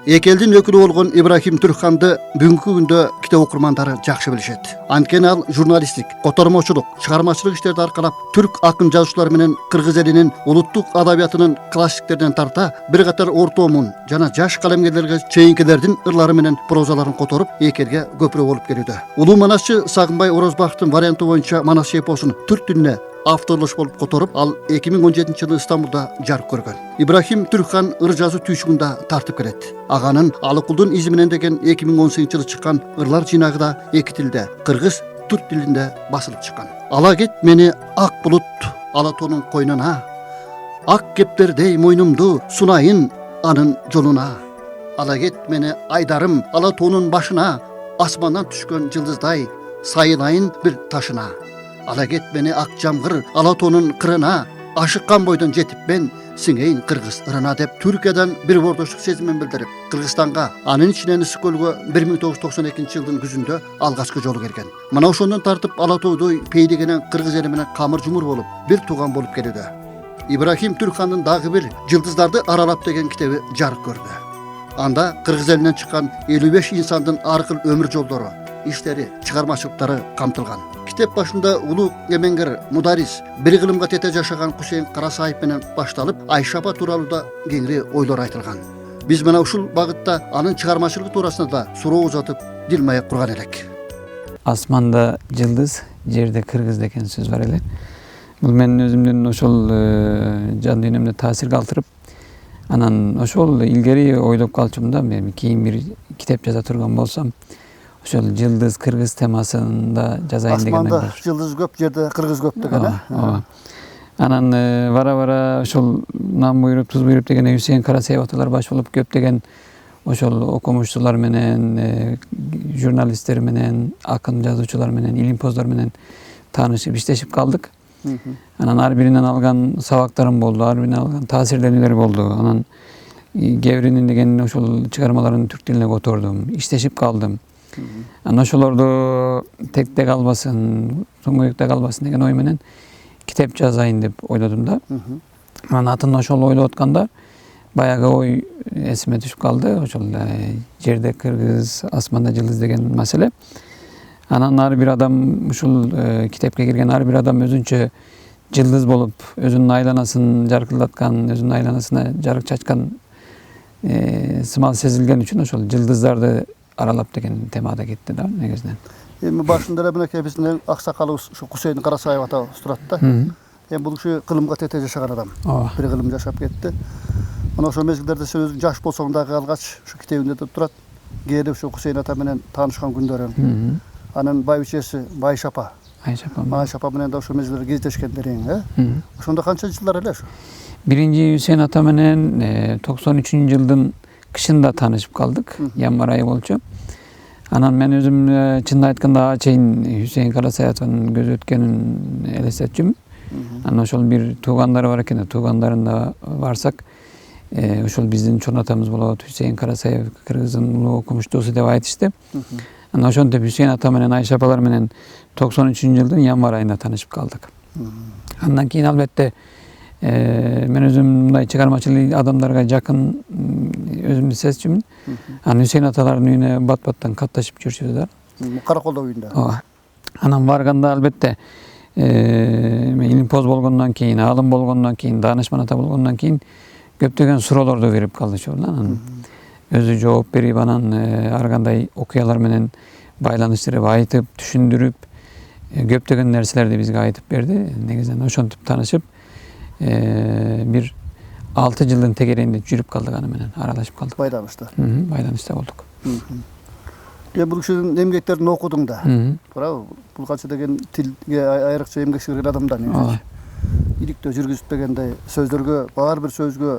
Эки элдин өкүлү болгон Ибрахим Түркханды бүгүнкү күндө китеп окурмандары жакшы билишет. Анткени ал журналисттик, котормочулук, чыгармачылык иштерди аркалап түрк акын жазуучулары менен кыргыз элинин улуттук адабиятынын классиктеринен тарта бир катар ортомун жана жаш калемгерлерге чейинкилердин ырлары менен прозаларын которуп эки элге көпүрө болуп келүүдө. Улуу манасчы Сагынбай Орозбаевдин варианты боюнча манас эпосун түрк тилине авторлош болуп которуп, ал 2017 жылы Стамбулда жарык көргөн. Ибрахим Түркхан ыр жазуу түйшүгүндө тартып келет. Аганын Алыкулдун изи менен деген 2018 жылы чыккан ырлар жыйнагы да эки тилде, кыргыз, түрк тилинде басылып чыккан. Ала кет мени ак булут Алатоонун койнуна, ак кептердей мойнумду сунайын анын жолуна. Ала кет мени айдарым Алатоонун башына, асмандан түшкөн жылдыздай сайылайын бир ташына. Ала кет мени ак жамгыр Алатоонун кырына, ашыккан бойдон жетип мен сиңейин кыргыз ырына деп Түркиядан бир бордоштук сезимин билдирип, Кыргызстанга, анын ичинен Ысык көлгө 1992 жылдын күзүндө алгачкы жолу келген. Мына ошондон тартып Алатоодой пейдегенен кыргыз эли менен камыр жумур болуп, бир тууган болуп келүүдө. Ибрахим Түркхандын дагы бир Жылдыздарды аралап деген китеби жарык көрдү. Анда кыргыз элинен чыккан 55 инсандын ар кыл өмүр жолдору, иштери, чыгармачылыктары камтылган. Китеп башында улуу эмеңгер, мударис, бир кылымга тете жашаган Кусейин Карасаев менен башталып, Айша апа тууралуу да кеңири ойлор айтылган. Биз мына ушул багытта анын чыгармачылыгы туурасында да суроо узатып, дилмаек курган элек. Асманда жылдыз, жерде кыргыз деген сөз бар эле. Бул менин өзүмдүн ошол жан дүйнөмдө таасир калтырып, анан ошол илгери ойлоп калчумун да, мен кийин бир китеп жаза турган болсом, ошол жылдыз кыргыз темасында жазайын деген. Асманда жылдыз көп, жерде кыргыз көп деген, Ооба. Анан бара-бара ошол нам буйруп, туз буйруп деген Hüseyin Karasayев аталар баш болуп көптөгөн ошол окумуштуулар менен, журналисттер менен, акын жазуучулар менен, илимпоздор менен таанышып, иштешип калдык. Анан ар биринен алган сабактарым болду, ар биринен алган таасирленүүлөр болду. Анан кээ биринин деген ошол чыгармаларын түрк тилине котордум, иштешип калдым. Анан ошолорду текте калбасын, соңоюкта калбасын деген ой менен китеп жазайын деп ойлодум да. Анан атын ошол ойлоп атканда баягы ой эсиме түшүп калды. Ошол жерде кыргыз, асманда жылдыз деген маселе. Анан ар бир адам ушул китепке кирген ар бир адам өзүнчө жылдыз болуп, өзүнүн айланасын жаркылдаткан, өзүнүн айланасына жарык чачкан сымал сезилген үчүн ошол жылдыздарды аралап деген темада кетти да негизинен. Эми башында эле мынакей биздин аксакалыбыз ушу Кусейин Карасаев атабыз турат да. Эми бул киши кылымга тете жашаган адам. Бир кылым жашап кетти. Мына ошол мезгилдерде сен өзүң жаш болсоң дагы алгач ушу китебинде деп турат. Кээде ушу Кусейин ата менен таанышкан күндөрүң. Анын байбичеси Айша апа. Айша апа менен да ошол мезгилдерде кездешкендериң, Ошондо канча жылдар эле ушу? Биринчи Hüseyin ата менен 93 жылдын кышында таанышып калдык. Январ айы болчу. Анан мен өзүм чынын айтканда ага чейин Hüseyin Карасаевдин көзү өткөнүн элестетчүмүн. Анан ошол бир туугандары бар экен, туугандарына барсак, ошол биздин чоң атамыз болот, Hüseyin Карасаев кыргыздын улуу окумуштуусу деп айтышты. Анан ошентип Hüseyin ата менен Айша апалар менен 93 жылдын январ айында таанышып калдык. Андан кийин албетте мен өзүм мындай чыгармачыл адамдарга жакын өзүмдү сезчүмүн. Анан Hüseyin аталардын үйүнө бат-баттан катташып жүрчүбүз да. Караколдо үйүндө. Ооба. Анан барганда албетте мен илимпоз болгондон кийин, аалым болгондон кийин, даанышман ата болгондон кийин көптөгөн суроолорду берип калдычу. Анан өзү жооп берип, анан ар кандай окуялар менен байланыштырып, айтып, түшүндүрүп, көптөгөн нерселерди бизге айтып берди. Негизинен ошентип таанышып, бир 6 жылдын тегерегинде жүрүп калдык аны менен, аралашып калдык. Байланышта. Байланышта болдук. Бул кишинин эмгектерин окудуң да. Туурабы? Бул канча деген тилге айрыкча эмгек сиңирген адам да негизи. Иликтөө жүргүзүптөгөндөй сөздөргө, ар бир сөзгө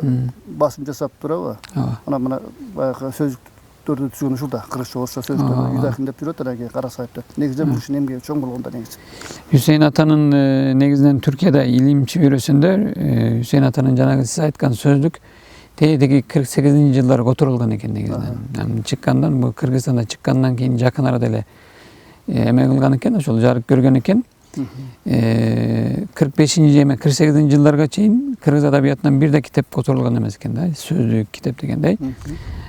басым жасап турабы? Анан мына баягы сөздүктөрдү түзгөн ушул да, кыргызча болсо сөздөрдү Ибрахим деп жүрөт, анан Карасаев деп. Негизинен бул кишинин эмгеги чоң болгон да негизи. Hüseyin атанын негизинен Түркияда илим чөйрөсүндө Hüseyin атанын жанагы сиз айткан сөздүк теги 48-жылдары которулган экен негизинен. Чыккандан, бул Кыргызстанда чыккандан кийин жакын арада эле эме кылган экен, ошол жарык көргөн экен. 45. eme 48. yıllarga çeyin Kırgız adabiyatından bir de kitap kotorulgan emas eken da, sözlük kitap degендей.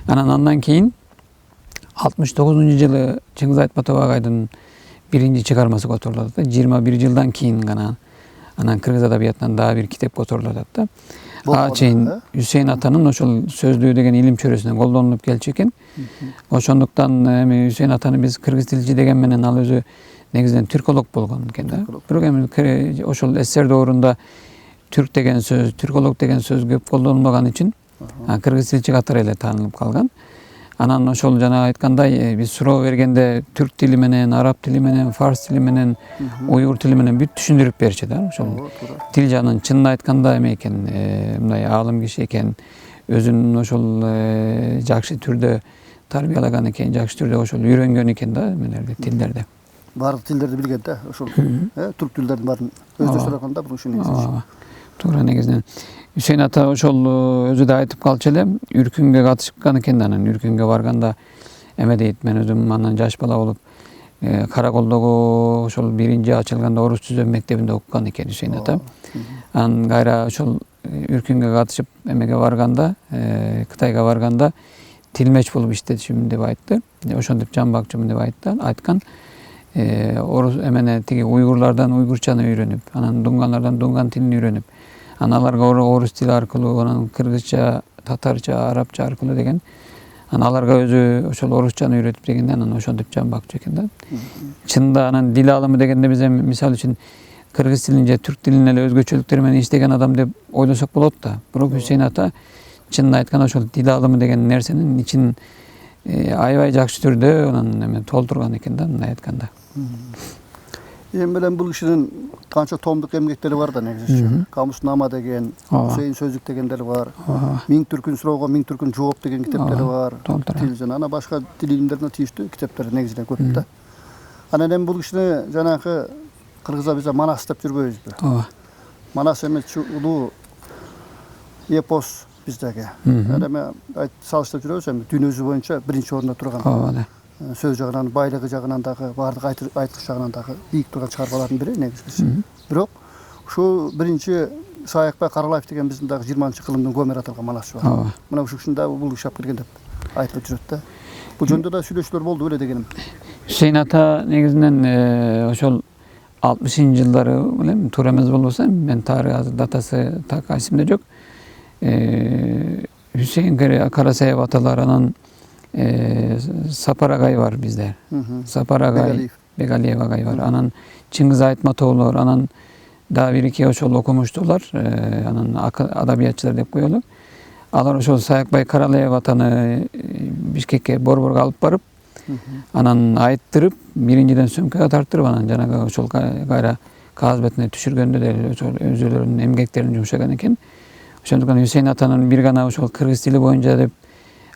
Andan keyin 69. yılı Çıngiz Aytmatov agayдын birinci çıkarması kotoruladi da. 21 yıldan keyin gana anan Kırgız adabiyatından daha bir kitap kotoruladi da. Çeyin Hüseyin Atanın oşol sözlüğü degen ilim çöresine kollanılıp gelçeken. Oşonduktan Hüseyin Atanı biz Kırgız tilci degen menen al özü negizden türkolog bolgon eken da. Bирок эми oşol eser doğrunda Türk degen söz, türkolog degen söz köp kollanılmagan için Kırgız tilci katары эле taanылып kalgan. Anan oşol jana aytkanday biz suroo bергende Türk dili menen, Arap dili menen, Fars dili menen, Uygur dili menen büt düşündürüp berçi da. Oşol til janын çынын aytkanda эме экен, мындай аалым киши экен, өзүнүн ошол жакшы түрдө тарбиялаган экен, жакшы түрдө ошол үйрөнгөн экен да эмелерди, тилдерди. Барлык тилдерди билген да, ошол түрк тилдердин баарын өздөй сураганда бул ушун негизи. Туура негизинен Hüseyin Ata oşol özü de aytıp kalçı ele Ürkünge katışıpkan eken anan Ürkünge barganda eme deyit men özüm anan jaş bala olup Karakoldogo oşol birinci açılganda Orus Tüzön mektebinde okukan eken Hüseyin Ata. An gayra oşol Ürkünge katışıp emege barganda Kıtayga barganda tilmeç bulup işte şimdi dep aytты. Oşondip can bakçım dep aytkan. Orus emene tigi Uygurlardan Uygurçanı öğrenip, anan Dunganlardan Dungan tilini öğrenip, analarga Orus tili arkılуу, anan Kırgızça, Tatarça, Arapça arkılуу degen, analarga özü oşol Orusçanı öğretip degende anan oşondip can bakçı eken da. Çында anan dil alımı degende bize misal için Kırgız tilince Türk dilinin ele özgöçülükleri meni istegen adam dep oylasak bolot da. Bирок Hüseyin Ata çында aytkan oşol dil alımı degen nersenin için aybay jakşı түрдө onun emen толтурган экен да мындай айтканда. Эми белен бул кишинин канча томдук эмгектери бар да негизи. Камуснама деген, Hüseyin сөздүк дегендери бар. Миң түркүн суроого миң түркүн жооп деген китептери бар. Тил жана ана башка тил илимдерине тийиштүү китептери негизинен көп да. Анан эми бул кишини жанагы кыргызда биз Манас деп жүрбөйбүзбү? Манас эмес улуу эпос биздеги. Эми салыштырып жүрөбүз, эми дүйнө жүзү боюнча биринчи орунда турган. Сөз жагынан, байлыгы жагынан дагы, бардык айткыч жагынан дагы бийик турган чыгармалардын бири негизгиси. Бирок ушу биринчи Саякбай Каралаев деген биздин дагы 20-кылымдын көмөр аталган Манасчы бар. Мына ушу кишинин дагы бул киши алып келген деп айтылып жүрөт да. Бул жөнүндө да сүйлөшүүлөр болду эле дегеним. Hüseyin Ata negizинен ошол 60-жылдары билем, туура эмес болбосо, мен тарых датасы так эсимде жок. Hüseyin Karasayев аталар анан Sapar Agay var bizde. Sapar Agay, Begaliyev Agay var. Anan Çıngiz Aytmatoğlular, anan daha bir iki oşol okumuştular. Anan adabiyatçılar dep koyuyorlar. Alar oşol Sayakbay Karalayev atanı Bişkek'e Borborga alıp barıp, anan ayıttırıp, birinciden sömkeye tarttırıp, anan janaga oşol gayra kağız betine düşürgöndü de özürlerinin emgeklerini yumuşagan eken. Oşonduktan Hüseyin Atanın bir gana oşol Kırgız dili boyunca dep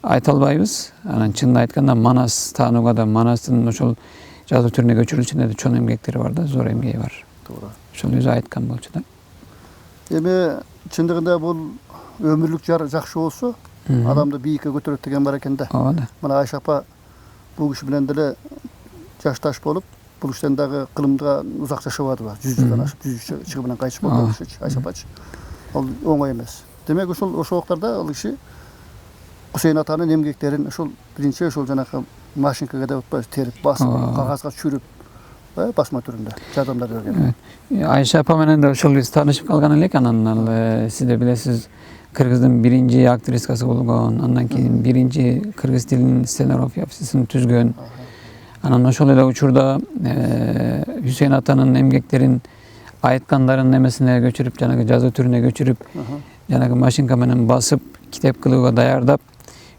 ayta albayбыз. Анан чынын айтканда Манас таанууга да Манастын ошол жазуу түрүнө көчүрүлүшүнө да чоң эмгектери бар да, зор эмгеги бар. Туура. Ошол өзү айткан болчу да. Эми чындыгында бул өмүрлүк жар жакшы болсо, адамды бийикке көтөрөт деген бар экен да. Ооба да. Мына Айша апа бул киши менен деле жашташ болуп, бул кишиден дагы кылымда узак жашабады ба, 100 жылдан ашып, 100 чыгып менен кайтыш болду Айша апачы. Ал оңой эмес. Демек ошол убактарда ал киши Hüseyin Ata'nın emgeklerin ошол биринчи ошол жанакы машинкага деп атпайбыз, терип басып, кагазга түшүрүп, басма түрүндө жардамдар берген. Ayşe апа менен да ошол биз таанышып калган элек, анан сиз да билесиз, Кыргыздын биринчи актрискасы болгон, андан кийин биринчи кыргыз тилинин сценографиясын түзгөн. Анан ошол эле учурда Hüseyin Ata'nын эмгектерин айткандарын немесине көчүрүп, жанагы жазуу түрүнө көчүрүп, жанагы машинка менен басып, китеп кылууга даярдап,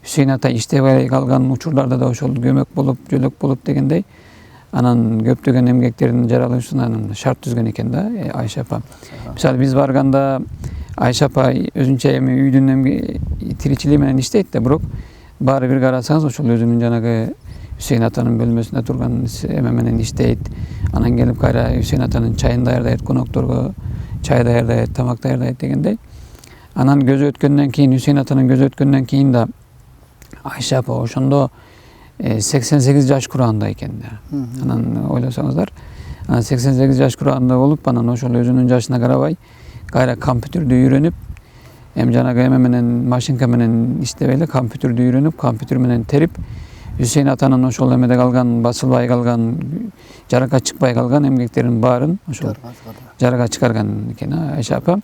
Hüseyin Ata иштебей калган учурларда да ошол көмөк болуп, жөлөк болуп дегендей, анан көптөгөн эмгектердин жаралышына шарт түзгөн экен да Айша апа. Мисалы биз барганда Айша апа өзүнчө эми үйдүн тиричилиги менен иштейт да, бирок баары бир карасаңыз ошол өзүнүн жанагы Hüseyin Ata'nын бөлмөсүндө турган эме менен иштейт. Анан келип кайра Hüseyin Ata'нын чайын даярдайт, конокторго чай даярдайт, тамак даярдайт дегендей. Анан көзү өткөндөн кийин, Hüseyin Ata'нын көзү өткөндөн кийин да Ayşe апа ошондо 88 жаш кураганда экен да. Анан ойлосоңуздар, 88 yaş kurağında olup bana oşol özünün yaşına karabay gayra kompütürde öğrenip hem janaga ememenen maşinka menen iştebeyle kompütürde öğrenip kompütür menen terip Hüseyin Atanın oşol emede kalgan, basılbay kalgan, jaraka çıkpay kalgan emgeklerin barın oşol jaraka çıkargan eken Ayşe apam.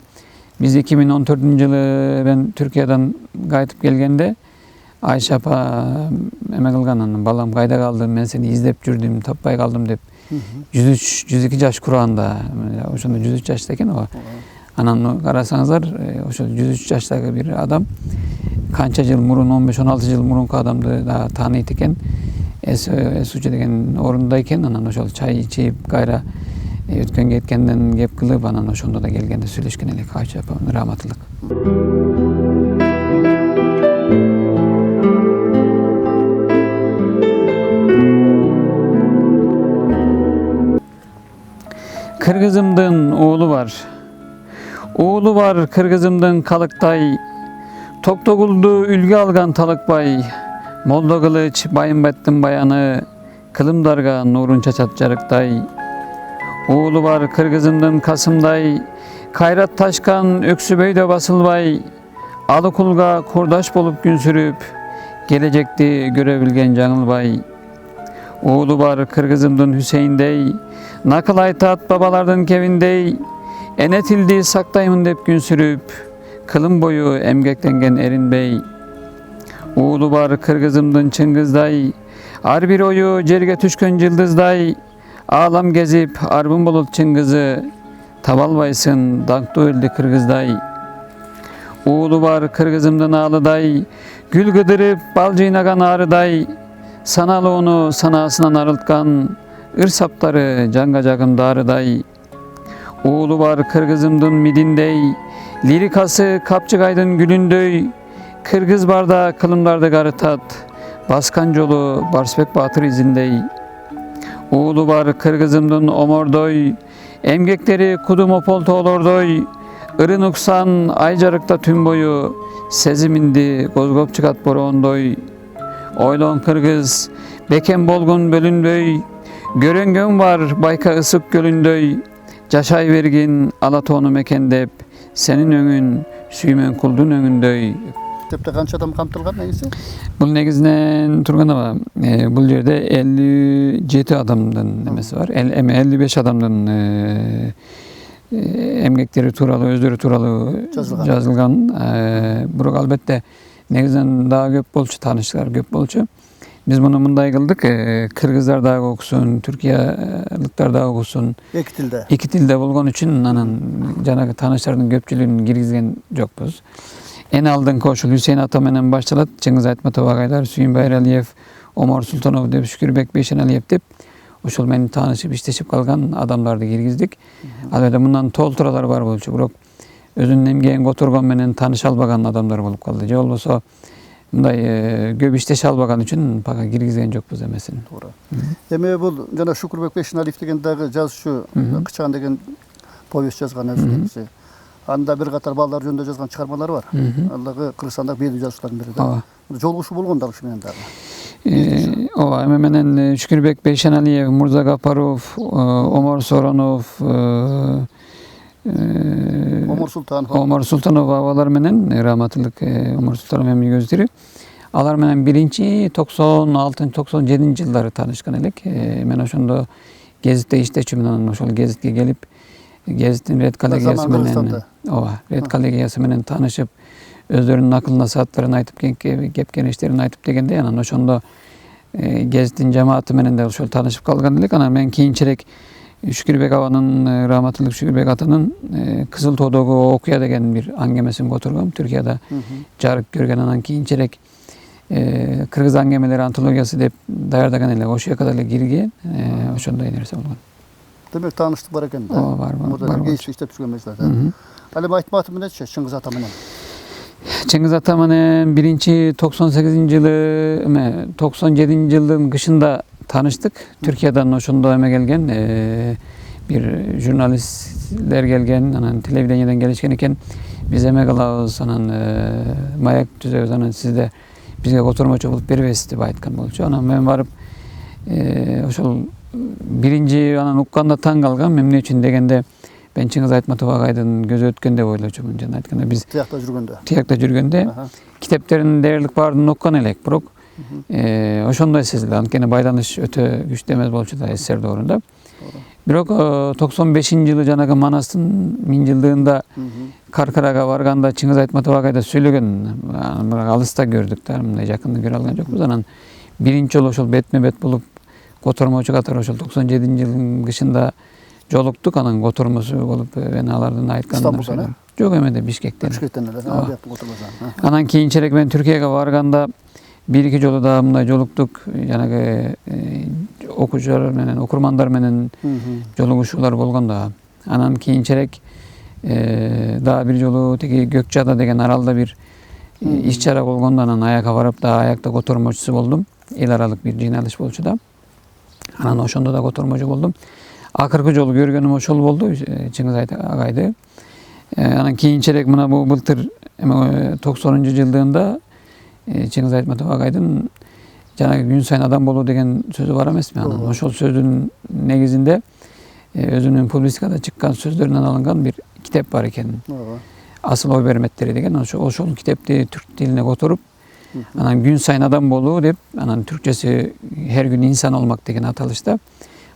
Biz 2014 yılı ben Türkiye'den qaytıp gelgende Ayşe apa eme kılgan balam kayda kaldım, ben seni izlep jürdüm, tappay kaldım dep 103-102 yaş kurağında, oşonda 103 yaştayken o. Anan karasaňızlar, oşo 103 yaşdagi bir adam kança yıl murun 15-16 yıl murunku adamdı da tanıyt eken Esuçu degen orundayken anan oşol çay içip gayra ötken getkenden gep kılıp anan oşonda da gelgende söyleşken elek Ayşe apam rahmatlyk. Kırgızımdın oğlu var. Oğlu var Kırgızımdın Kalıktay. Toktoguldu ülge algan Talıkbay. Molda kılıç bayınbettin bayanı. Kılımdarga nurun çaçat jarıktay. Oğlu var Kırgızımdın Kasımday. Kayrat taşkan öksübeyde basılbay. Alıkulga kurdaş bolup gün sürüp. Gelecekti görebilgen Canılbay. Oğlu var Kırgızımdın Hüseyindey. Nakıl aytat babalardan kevindey. Enetildi saktayımın dep gün sürüp. Kılım boyu emgeklengen Erin Bey. Oğlu var Kırgızımdın Çıngızday. Ar bir oyu cerge tüşkön yıldızday. Ağlam gezip arbın bulut Çıngızı. Tabalbaysın dankto öldü Kırgızday. Oğlu var Kırgızımdın Ağlıday. Gül gıdırıp bal cıynagan ağrıday. Sanalı onu sanasından arıltkan. Irsapları cangacagın darıday. Oğlu var Kırgızımdın Midindey. Lirikası kapçıgaydın gülündöy. Kırgız barda kılımlarda garıtat. Baskan jolu Barsbek Batır izindey. Oğlu var Kırgızımdın Omordoy. Emgekleri kudum opolto olordoy. Irın uksan aycarıkta tüm boyu. Sezimindi gozgop çıkat borondoy. Oylon Kırgız beken bolgun bölünböy. Göröngön var bayka ısık gölündöy. Caşay vergin alatonu mekendep. Senin öňün süýmen kuldun öňündöy. Tepte kança adam kamtılgan neyse? Bul negizden turganda bul yerde 57 adamdan nemesi var. 55 adamdan emgekleri turalı, özleri turalı жазылган. Buruk albatta negizden daha köp bolçu tanışlar köp bolçu. Biz bunu mınday kıldık. Kırgızlar da okusun, Türkiye'likler da okusun. İki tilde bolgon üçün anan jana tanışlarının köpçülüğünü girgizgen jokpuz. En aldın koşul Hüseyin Ata menen başçalat, Cengiz Aytmatov agaylar, Süýünbay Aliyev, Omar Sultanov dep, Şükürbek Beşenaliyev dep oşol meni tanışıp işleşip kalgan adamlardı girgizdik. Albatta bundan tolturalar var bolçu. Birok özünün emgeğin goturgan menen tanış albagan adamlar bolup kaldı. Je bolbosa bunday köp işteş albagan üçün paka girgizgen jokpuz emesin. Toora. Eme bul jana Şükürbek Beşenaliyev degendagi жазuçu Kıçan degen повесть жазган özüňüzü. Anda bir katar ballar jönünde жазган çıkarmaları var. Allah'ı Kırgızstanda belli жазuçlardan biri de. Jolguşu bolgonlar şu menen dagı. Ova menen Şükürbek Beşenaliyev, Murza Gaparov, Omar Soronov, Omar Sultanov avalar menen rahmatlyk Omar Sultanov emmi gözdiri. Alar menen birinci 96-97 yılları tanışkan elek. Men oşondo gezitde işteçi menen oşol gezitke gelip gezitin Red Kolegiyası menen Red Kolegiyası menen tanışıp özlerinin akıl nasihatlaryny aytıp gep genişlerini aytıp degende yanan oşondo gezitin cemaati menen de oşol tanışıp kalgan elek. Ana men kийинчерээк Şükürbek Ava'nın, rahmatlyk Şükürbek Atanın Kızıl Todogu okuya degen bir angemesini goturgam. Türkiye'de jarık görgen anan kийинчерээк Kırgız angemeleri antologiyası dep dayardagan ele. Oşuya kadar girgen, oşonda nerse bolgan. Demek tanıştık var eken. O var. Burada geçiş iştep sürgenmez zaten. Ali Aytmatov neçe Çıngiz Ata menen? Çıngiz Ata menen birinci 98 yılı 97 yılın kışında tanıştık. Türkiye'den oşunda eme gelgen bir jurnalistler gelgen, anan televizyondan gelişken iken biz eme kalabız, anan mayak düzeyöz, anan sizde bizge oturmaçı bulup beribesiz dep aytkan bolçu. Anan men barıp oşol birinci anan ukkanda taң kalgan emne üçün degende ben Çıngiz Aytmatov agайдын gözü ötkende ойлочумун. Жана айтканда биз тиякта жүргөндө китептеринин дээрлик баардыгын оккан элек, бирок ошондой сезилди. Анткени байланыш өтө күчтүү эмес болчу да СССР доорунда. Бирок 95-жылы жанагы Манастын 1000-жылдыгында Каркарага барганда Çıngiz Aytmatov агайда сүйлөгөн, бирок алыста көрдүк да, мындай жакында көрө алган жокпуз. Анан биринчи жолу ошол бетме-бет болуп котормочу катары ошол 97-жылдын кышында жолуктук. Анан котормосу болуп алардын айткандары. Стамбулда? Жок, эмеде Бишкектен. Бишкектен эле. Анан кийинчерээк мен Түркияга барганда bir-iki жолу да мындай жолуктук. Жанагы окуучулар менен, окурмандар менен жолугушуулар болгон да. Анан кийинчерээк дагы бир жолу тиги Gökçeada деген аралда бир иш чара болгондо анан аякка барып да аякта котормочусу болдум. Эл аралык бир жыйналыш болчу да. Анан ошондо да котормочу болдум. Акыркы жолу көргөнүм ошол болду, Çıngiz агайды. Анан кийинчерээк мына бул былтыр 90-жылдыгында Çıngiz Aytmatov агайдын жанагы күн сайын адам болуу деген сөзү бар эмесми? Анан ошол сөздүн негизинде өзүнүн публистикада чыккан сөздөрүнөн алынган бир китеп бар экен. Асыл ой берметтери деген. Ошол китепти түрк тилине которуп, анан күн сайын адам болуу деп, анан түркчөсү her gün insan olmak деген аталышта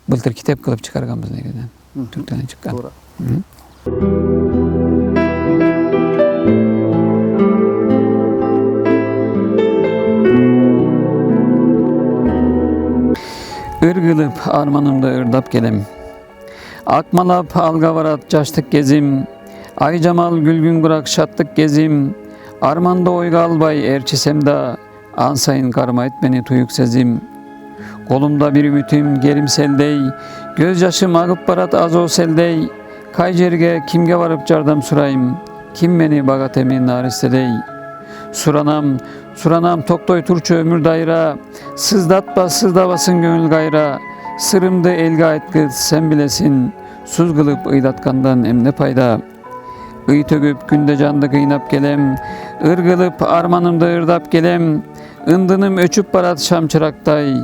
былтыр китеп кылып чыгарганбыз негизинен. Түрк тилинен чыккан. Irgılıp armanımda ırdap gelem. Akmalap alga varat caştık gezim. Ay jamal gülgün kurak şattık gezim. Armanda oyga albay erçisem da ansayın karma et beni tuyuk sezim. Kolumda bir ümitim gerimseldey. Göz yaşım agıp barat az o seldey. Kay jerge kimge varıp jardam surayım. Kim beni bagatemi nariseley. Suranam toktoy turçu ömür dayra. Sızdatpa sızdabasın gönül gayra. Sırımdı elge aytkı sen bilesin. Suz kılıp ıydatkandan emne payda. Iy tögüp günde candı kıynap gelem. Irgılıp armanımda ırdap gelem. Indınım öçüp barat şamçıraktay.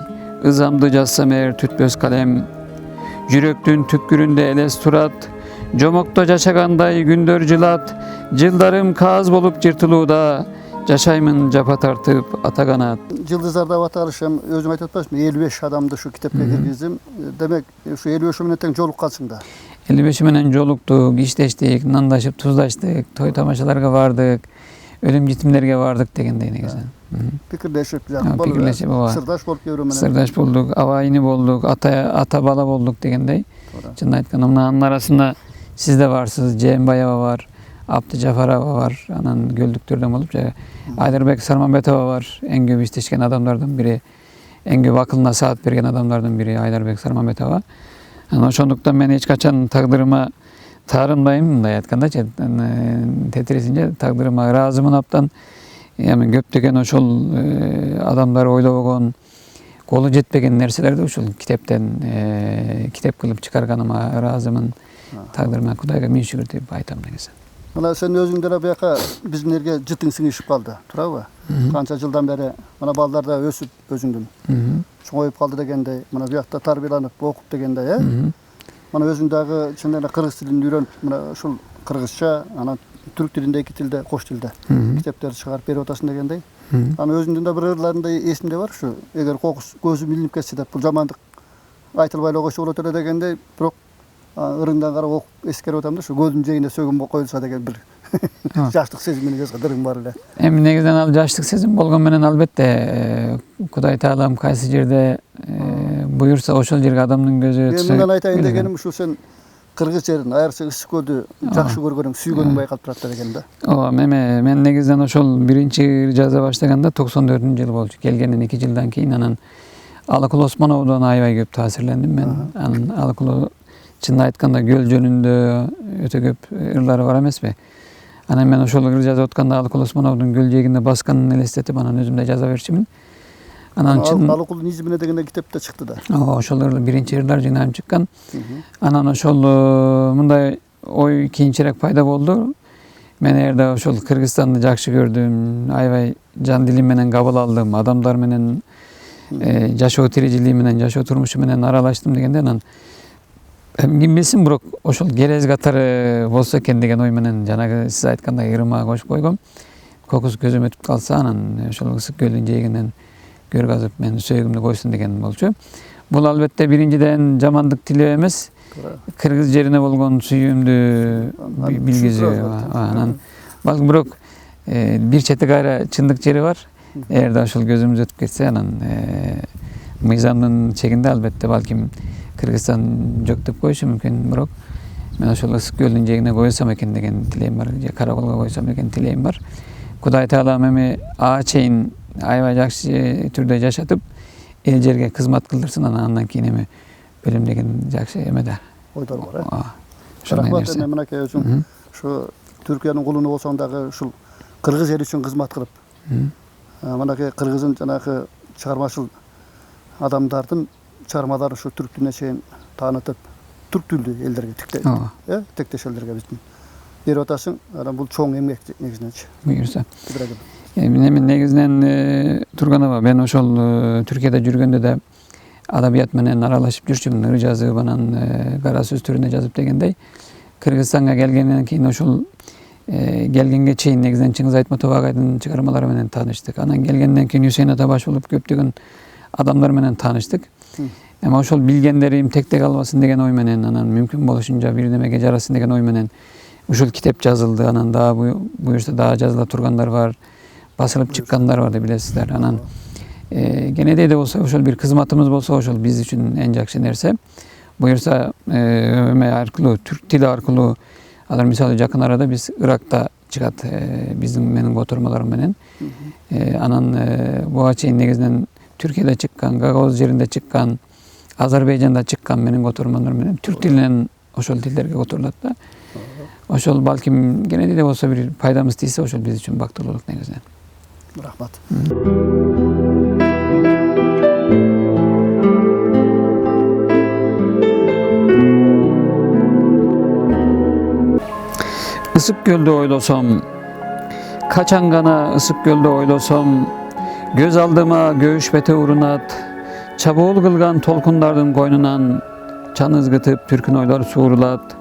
Izamdı jassam eğer tütböz kalem. Jüröktün tükküründe eles turat. Jomokto jaşaganday gündör jılat. Jıldarım kaz bolup jırtılууda. Jaşaymın japa tartıp ata kanat. Yıldızlarda vatandaşım özüm aytıp atmışım. 55 adamdı şu kitapka girgizdim. Demek şu 55 menen teң jolup kalsın da. 55 menen joluktuk, işleştik, nandaşıp tuzlaştık, toy tamaşalarga bardık, ölüm jitimlerge bardık degендей негизинен. Pikirleşip, sırdaş bolup yürümenin. Sırdaş bolduk, avayini bolduk, ata bala bolduk degендей. Çın aytkanda mınanın arasında siz de varsınız, Cembayeva var, Abdı Jafarova var, anan göldüktörden bolup, Aydırbek Sarmanbetova var, en köp işleşken adamlardan biri, en köp akılına saat bergen adamlardan biri Aydırbek Sarmanbetova. Ошондуктан мен эч качан тагдырыма таарынбайм, мындай айтканда, тетиресинче тагдырыма ыраазымын аптан. Эми көптөгөн ошол адамдар ойлобогон, колу жетпеген нерселерди ушул китептен китеп кылып чыгарганыма ыраазымын. Тагдырыма Кудайга миң шүгүр деп айтам негизи. Мына сен өзүң деле буяка биздин элге жытың сиңишип калды, туурабы? Канча жылдан бери мына балдар да өсүп өзүңдүн чоңоюп калды дегендей, мына буякта тарбияланып окуп дегендей, Мына өзүң дагы чын эле кыргыз тилин үйрөнүп, мына ушул кыргызча, анан түрк тилинде, эки тилде, кош тилде китептерди чыгарып берип атасың дегендей. Анан өзүңдүн да бир ырларында эсимде бар ушу. Эгер кокус көзүм илинип кетсе деп, бул жамандык айтылбай эле койсо болот эле дегендей, бирок ырыңдан карап окуп эскерип атам да, ушу көздүн жээгине сөгүн коюлса деген бир жаштык сезим менен жазган ырым бар эле. Эми негизинен ал жаштык сезим болгон менен албетте Кудай Таалам кайсы жерде буюрса ошол жерге адамдын көзү түшө. Мындан айтайын дегеним ушу, сен кыргыз жерин, айрыкча ысык көлдү жакшы көргөнүң, сүйгөнүң байкалып турат деген да. Ооба, мен негизинен ошол биринчи жаза баштаганда 94-жылы болчу. Келгенден 2 жылдан кийин анан Алыкул Осмоновдон аябай көп таасирлендим мен. Анан Алыкул чын айтканда көл жөнүндө өтө көп ырлары бар эмеспи? Анан мен ошол ыр жазып атканда Алыкул Осмоновдун көл жээгинде басканын элестетип, анан өзүм да жаза берчимин. Анан Алыкулдун изимине деген китепте чыкты да. Ошол биринчи ырлар жыйналып чыккан. Анан ошол мындай ой кийинчерээк пайда болду. Мен эрде ошол Кыргызстанды жакшы көрдүм, аябай жан дилим менен кабыл алдым. Адамдар менен Jaşo tiriciliği menen, jaşo turmuşu menen aralaştım degende anan kim bilsin buruk oşul gerez katarı bolsa eken degen oy menen janagı siz aytkандай ырыма koşup koygom. Kokus gözüm ötüp kalsa anan oşul ысык көлдүн жээгинен көргазып мен сөөгүмдү койсун деген болчу. Бул албетте биринчиден жамандык тилөө эмес, кыргыз жерине болгон сүйүүмдү билгизүү. Анан балким бирок бир чети кайра чындык жери бар. Эгерде ошол көзүмүз өтүп кетсе анан мыйзамдын чегинде албетте балким Кыргызстан жок деп коюшу мүмкүн, бирок мен ошол ысык көлдүн жээгине койсом экен деген тилейим бар, же Караколго койсом экен тилейим бар. Кудай таалам эми ага чейин аябай жакшы түрдө жашатып, эл жерге кызмат кылдырсын, андан кийин эми бөлөм деген жакшы эме да. Ойдор бар, Рахмат, эми мынакей өзүң ушу Түркиянын кулуну болсоң дагы ушул кыргыз эли үчүн кызмат кылып, мынакей кыргыздын жанагы чыгармачыл адамдардын чыгармалары ушу түрк тилине чейин таанытып, түрк тилдүү элдерге тектеш элдерге биздин берип атасың. Анан бул чоң эмгек негизиненчи. Буюрса. Мен негизинен турганова мен ошол Түркияда жүргөндө да адабият менен аралашып жүрчүмүн, ыр жазып, анан кара сөз түрүндө жазып дегендей. Кыргызстанга келгенден кийин ошол келгенге чейин негизинен Чыңгыз Айтматов агайдын чыгармалары менен тааныштык. Анан келгенден кийин Үсейин Атабаш болуп көптөгөн адамдар менен тааныштык. Эми ошол билгендерим текте калбасын деген ой менен, анан мүмкүн болушунча бир немеге жарасын деген ой менен ушул китеп жазылды. Анан дагы буюрса дагы жазыла тургандар бар, басылып чыккандар бар деп билесиздер. Анан кенедей да болсо ошол бир кызматыбыз болсо ошол биз үчүн эң жакшы нерсе. Буюрса эме аркылуу, түрк тили аркылуу алар мисалы жакын арада биз Иракта чыгат биздин менин котормаларым менен. Анан буга чейин негизинен Түркияда чыккан, Гагаоз жеринде чыккан, Азербайжанда чыккан менин котормалар менен түрк тилинен ошол тилдерге которулат да. Ошол балким кенедей да болсо бир пайдамыз тийсе ошол биз үчүн бактылуулук негизинен. Рахмат. Isık gölde oylosam, kaçan gana ısık gölde oylosam, göz aldıma göğüş bete urunat, çabuğul kılgan tolkundardın koynunan, çan ızgıtıp türkün oylar suğrulat,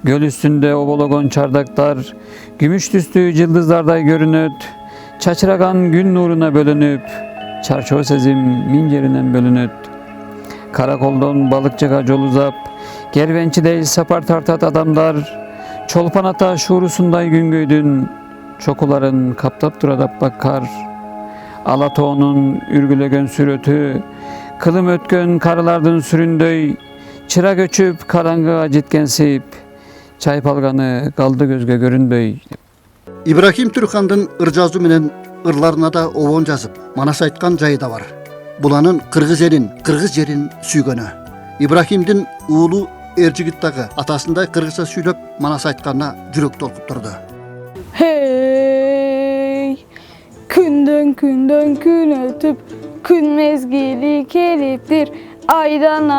göl üstünde obologon çardaklar, gümüş tüstü yıldızlarday görünüt, çaçıragan gün nuruna bölünüp, çarçoğu sezim mincerinen bölünüt, karakoldan balıkçıga yol uzap, gervençidey sapar tartat adamlar, çolpan ata şuurusunday gün göydün, çokuların kaptap duradap bakkar, Alatoğunun ürgülögön sürötü, kılım ötkön karılardın süründöy, çıra göçüp karangığa jitkensip, çaypalganı kaldı gözge görünböy. Ибрахим Түркандын ыр жазуу менен ырларына да обон жазып, манас айткан жайы да бар. Буланын кыргыз элин, кыргыз жерин сүйгөнү. Ибрахимдин уулу Эржигит дагы атасындай кыргызча сүйлөп манас айтканына жүрөк толкуп турду. Hey, künden gün ötüp, gün mezgili keliptir. Aydan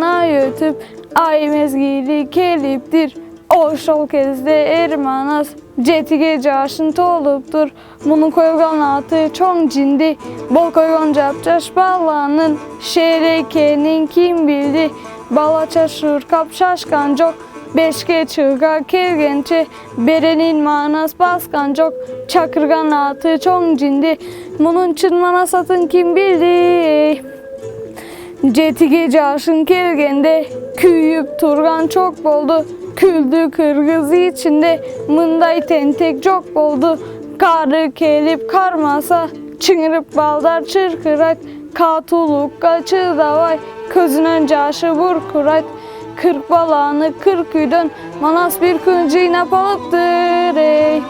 ay ötüp, ay mezgili keliptir. Oşol kezde ermanas, jetige jaşın toluptur. Bunun koygan atı çoğun cindi, bol koygan japcaş balanın, şerekenin kim bildi? Bala çaşır kap şaşkan çok, beşke çığa kelgençe, berenin manas baskan çok, çakırgan atı çoğun cindi, bunun çın manas atın kim bildi? Jetige jaşın kelgende, küyüp turgan çok boldu. Küldü kırgız içinde, mınday tentek çok boldu. Karı kelip karmasa, çıngırıp baldar çırkırak, katulukka çıdavay, közünün jaşı burkurayt. 40 balanı 40 üydön, manas bir kıncıyna palıptır ey.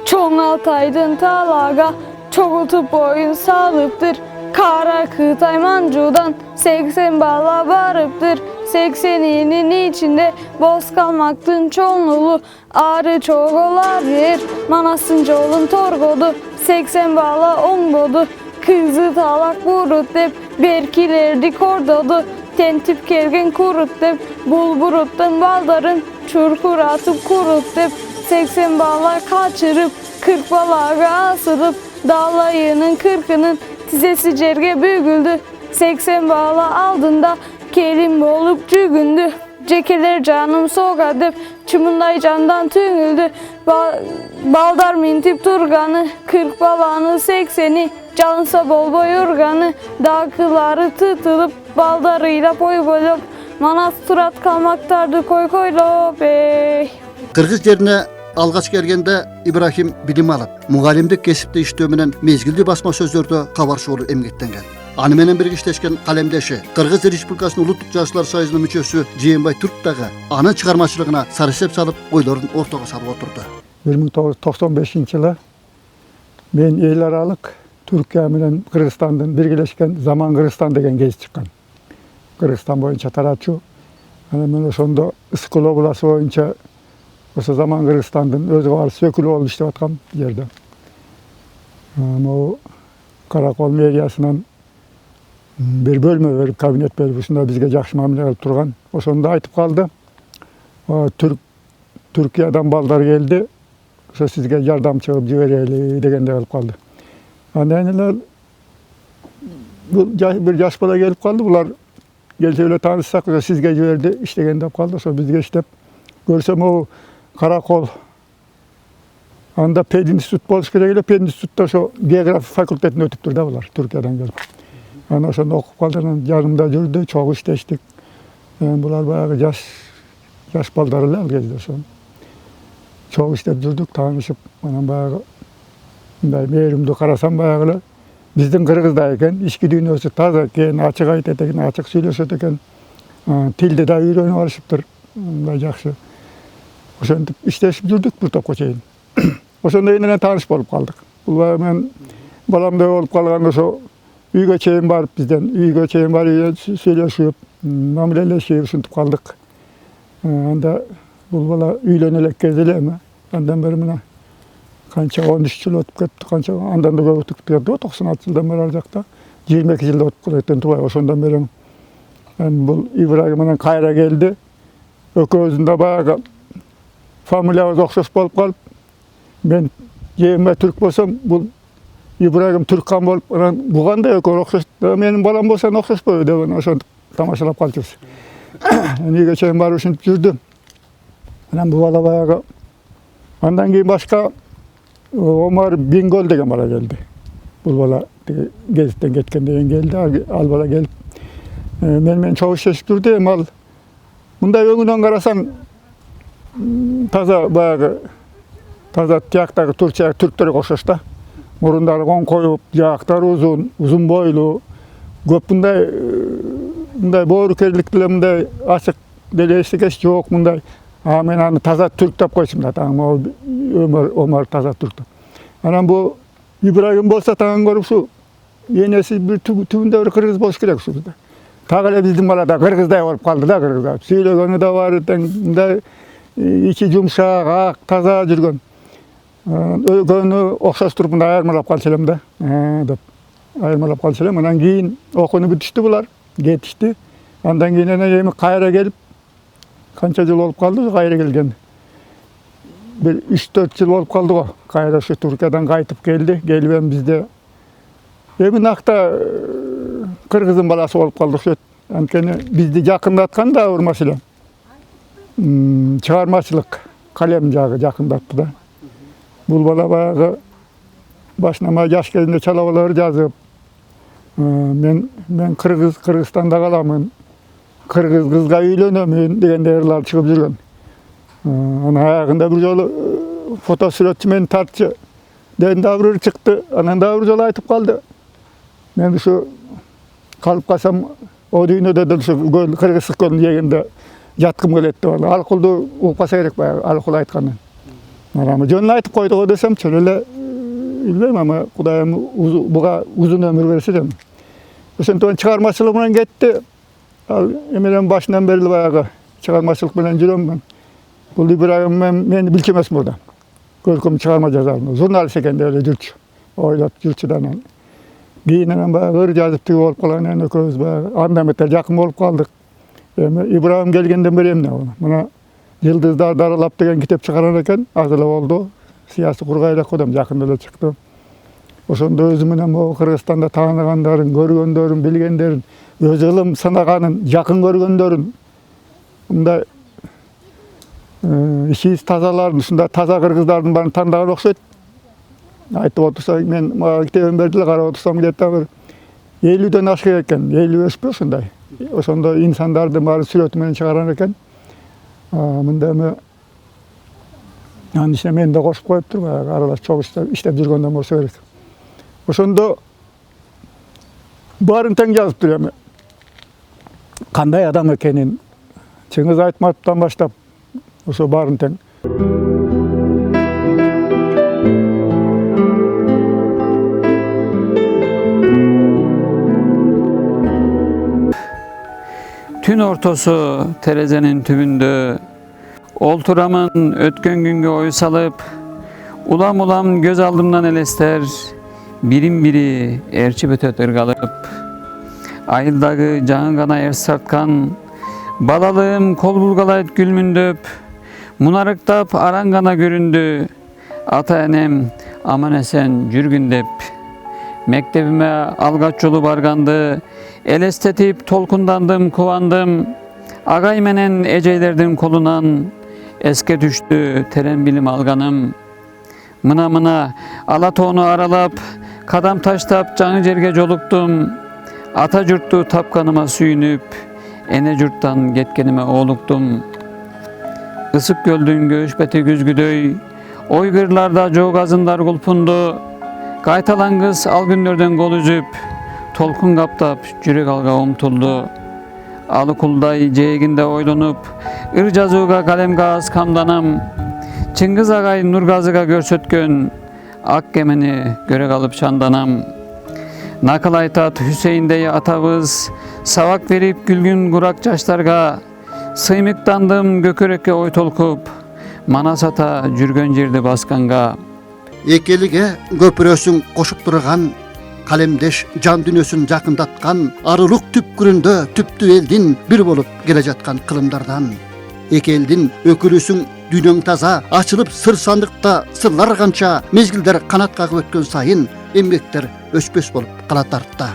Çoğun altaydın talaga, çoğultup boyun salıptır. Kara kıtay mancudan 80 bala varıptır. 80'inin içinde boz kalmaktın çoğunluğu. Arı çoğular yer, manasın çoğulun torgodu. 80 bala on bodu, kızı talak burut dep, berkilerdi kordodu. Tentip kelgen kurut dep, bul buruttan baldarın, çurkur atıp kurut dep. 80 bala kaçırıp, 40 balaga asırıp, dalayının 40'ının tizesi jerge bügüldü. 80 bağla aldığında kelim bolup cügündü. Cekeler canım soğadı, çumunday candan tüngüldü. Baldar mintip turganı, 40 balanı 80'i, cansa bol boy urganı. Dağkıları tutulup, baldarıyla boy bolup, manas turat kalmaktardı koy koylo bey. Kırgız yerine algaç gelgende İbrahim bilim alıp, mugallimdik kesipte iştөө menen mezgildi basma sözlөрдө kabarşoğlu emgektengen. Anı menen birge işleşken kalemdeşi, Kırgız Respublikasının Ulutluk Jaşlar Soyuzu'nun müçösü Jeenbay Türkdagı anı çıkarmaçılığına sarısep salıp oyların ortaga salıp oturdu. 1995-yılı men el aralık Türkiye bilen Kırgızstandın birleşken Zaman Kırgızstan degen gezi çıkkan. Kırgızstan boyunca taraçu. Men ошондо Iskul oblası boyunca oso Zaman Kırgızstandın özü var sökülü oldu işlep atkam yerde. O Karakol meriyasынан bir bölme verip kabinet berip ушунда bizge жакшы мамиле кылып турган. Ошондо айтып калды. Türkiye'den baldar geldi. Ошо sizge жардам чыгып жиберели дегенде кылып калды. Андан эле bir жаш бала келип калды. Булар келсе эле таанышсак sizge жиберди иштеген деп калды. Ошо bizge иштеп көрсөм o Karakol anda Pedinstitut болуш керек эле. Pedinstitutта ошо география факультетин өтүптүр да булар Türkiye'den келип. Ana ошондо окуп калдым, жанымда жүрдү, чогуу иштештик. Булар баягы жаш балдар эле ал кезде ошо. Чогуу иштеп жүрдүк, таанышып, анан баягы мындай мээримдүү карасам баягы эле биздин Кыргызда экен, ички дүйнөсү таза экен, ачык айтат экен, ачык сүйлөшөт экен. Тилди да үйрөнүп алышыптыр, мындай жакшы. Ошентип иштешип жүрдүк бир топко чейин. Ошондо энен тааныш болуп калдык. Бул мен баламдай болуп калган ошо үйгө чейин барып бизден үйгө чейин барып сүйлөшүп, мамилелешип ушинтип калдык. Анда бул бала үйлөнө элек кезде эле андан бери мына канча 13 жыл өтүп кетти, канча андан да көп өтүп кетти. 96-жылдан бери ар жакта 22 жылда өтүп кеткен тубай. Ошондон бери бул Ибрагим менен кайра келди. Экөөбүздүн да баягы фамилиябыз окшош болуп калып, мен Жeenбай түрк болсом, бул Ибрагим Түркхан болуп, анан буган да экөө окшош. Менин балам болсо окшошпойбу деп ошентип тамашалап калчубуз. Үйгө чейин барып ушинтип жүрдүм. Анан бул бала баягы андан кийин башка Омар Бингөл деген бала келди. Бул бала гезиттен кеткенден кийин келди. Ал бала келип мен чогуу иштешип жүрдү. Эми ал мындай өңүнөн карасаң таза баягы таза тияктагы түрктөргө окшош да. Мурундары коңкоюп, жаактары узун бойлуу, көп мындай боорукерлик деле мындай ачык деле эчтекеси жок мындай. Мен аны таза түрк деп койсум да, Омар таза түрк деп. Анан бу Ибрагим болсо тагын көрүп ушу энеси бир түбүндө бир кыргыз болуш керек ушул да. Так эле биздин бала да кыргыздай болуп калды да, кыргызда. Сүйлөгөнү да бар, мындай ичи жумшак, ак, таза жүргөн. Өйгөнү окшош туруп мындай айырмалап калчу элем да, деп айырмалап калчу элем. Анан кийин окууну бүтүштү булар, кетишти. Андан кийин эми кайра келип канча жыл болуп калды кайра келген. Bir 3-4 жыл болуп калды го. Кайра ушу Түркиядан кайтып келди. Келип бизде эми накта кыргыздын баласы болуп калды окшойт. Анткени бизди жакындаткан да бир маселе. Чыгармачылык, калем жагы жакындатты да. Бул бала баягы башына жаш кезинде чалабалар жазып, мен Кыргызстанда каламын, кыргыз кызга үйлөнөмүн дегендей ырлар чыгып жүргөн. Анан аягында бир жолу фотосүрөтчү мени тартчы. Ден да бир чыкты. Анан да бир жолу айтып калды. Мен ушу калып калсам, о дүйнөдө да ушу кыргыздык көлүн жегенде жаткым келет деп. Алкулду укпаса керек баягы алкул айтканын. Анан жөнүн айтып койду го десем, чөл эле билбейм, ама Кудайым буга узун өмүр берсе деп. Ошентип чыгармачылык менен кетти. Ал эмелен башынан бери баягы чыгармачылык менен жүрөм мен. Бул Ибрагим мени билчү эмес мурда. Көркөм чыгарма жазам. Журналист экен деп эле жүрчү. Ойлоп жүрчү да анан. Кийин анан баягы ыр жазып тиги болуп калган экөөбүз баягы анда метер жакын болуп калдык. Эми Ибрагим келгенден бери эмне болду? Мына Жылдыздарды аралап деген китеп чыгарган экен, аз эле болду. Саясий кургай элек кодом жакында эле чыкты. Ошондо өзү менен могу Кыргызстанда тааныгандарын, көргөндөрүн, билгендерин, өз ылым санаганын, жакын көргөндөрүн, мындай ичибиз тазаларын, ушундай таза кыргыздардын баарын тандаган окшойт. Айтып отурса, мен мага китебин бердилер, карап отурсам где-то бир 50ден ашкан экен, 50 өспү ушундай. Ошондо инсандардын баарын сүрөтү менен чыгарган экен. Мындай эме анын ичине мени да кошуп коюптур, аралаш чогуу иштеп жүргөндөн болсо керек. Ошондо баарын тең жазыптыр эми. Кандай адам экенин Чыңгыз Айтматовдон баштап ошо баарын тең. Tün ortosu terezinin tübündö olturamın ötkön güngü oy salıp ulam ulam göz aldımdan elester birim biri erçip ötöt ırgalıp ayıldagı canı gana er sartkan balalığım kol bulgalayt gülmündöp munarıktap aran gana göründü ata enem aman esen jürgündep mektebime algaç yolu bargandı elestetip tolkundandım kuvandım agay menen eceylerdim kolunan eske düştü teren bilim alganım mına mına Alatoğunu aralap kadam taştap canı cerge joluktum ata jurttu tapkanıma suyunup ene jurttan getkenime oğluktum ısık göldün göğüşbeti güzgüdöy oygırlarda joğazınlar gulpundu kaytalangız al günlerden gol üzüp tolkun kaptap jürek alga umtuldu alıkulday jeeginde oydonup ırjazууга kalemga az kamdanam Çıngiz agay Nurgazıga görsötkön ak gemini göre kalıp şandanam nakıl aytat Hüseyin'deyi atabız savak verip gülgün kurak çaşlarga sıymıktandım gököreke oy tolkup manasata jürgön жерди baskanga Экелиге көпүрөсүн кошуп турган калемдеш жан дүйнөсүн жакындаткан арылык түпкүрүндө түптүү элдин бир болуп келе жаткан кылымдардан эки элдин өкүлүсүң дүйнөң таза ачылып сыр сандыкта сырлар канча мезгилдер канат кагып өткөн сайын эмгектер өчпөс болуп калат артта.